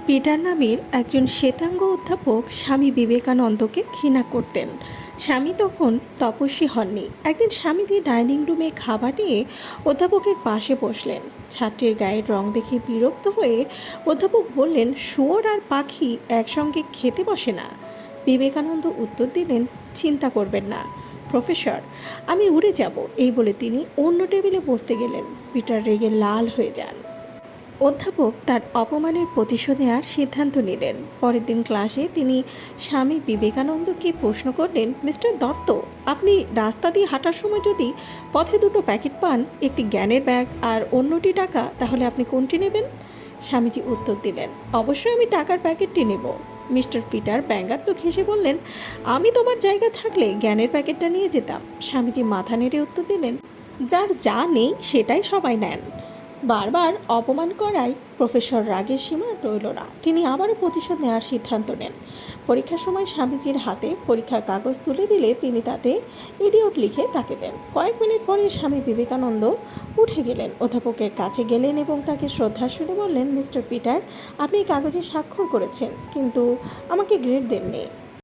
Peter নামের একজন শ্বেতাঙ্গ অধ্যাপক স্বামী বিবেকানন্দকে ঘৃণা করতেন। স্বামী তখন তপস্বী হননি। একদিন স্বামীজি ডাইনিং রুমে খাবার নিয়ে অধ্যাপকের পাশে বসলেন। ছাত্রীর গায়ের রং দেখে বিরক্ত হয়ে অধ্যাপক বললেন, শুয়োর আর পাখি একসঙ্গে খেতে বসে না। বিবেকানন্দ উত্তর দিলেন, চিন্তা করবেন না প্রফেসর, আমি উড়ে যাব। এই বলে তিনি অন্য টেবিলে বসতে গেলেন। পিটার রেগে লাল হয়ে যান। অধ্যাপক তার অপমানের প্রতিশোধ নেওয়ার সিদ্ধান্ত নিলেন। পরের দিন ক্লাসে তিনি স্বামী বিবেকানন্দকে প্রশ্ন করলেন, মিস্টার দত্ত, আপনি রাস্তা দিয়ে হাঁটার সময় যদি পথে দুটো প্যাকেট পান, একটি জ্ঞানের ব্যাগ আর অন্যটি টাকা, তাহলে আপনি কোনটি নেবেন? স্বামীজি উত্তর দিলেন, অবশ্যই আমি টাকার প্যাকেটটি নেব। মিস্টার পিটার ব্যঙ্গাত্মক হেসে বললেন, আমি তোমার জায়গা থাকলে জ্ঞানের প্যাকেটটা নিয়ে যেতাম। স্বামীজি মাথা নেড়ে উত্তর দিলেন, যার যা নেই সেটাই সবাই নেন। বারবার অপমান করায় প্রফেসর রাগের সীমা রইল না। তিনি আবারও প্রতিশোধ নেওয়ার সিদ্ধান্ত নেন। পরীক্ষার সময় স্বামীজির হাতে পরীক্ষার কাগজ তুলে দিলে তিনি তাতে ইডিয়ট লিখে তাকে দেন। কয়েক মিনিট পরে স্বামী বিবেকানন্দ উঠে গেলেন, অধ্যাপকের কাছে গেলেন এবং তাকে শ্রদ্ধার সুরে বললেন, মিস্টার পিটার, আপনি এই কাগজে স্বাক্ষর করেছেন, কিন্তু আমাকে গ্রেড দেননি।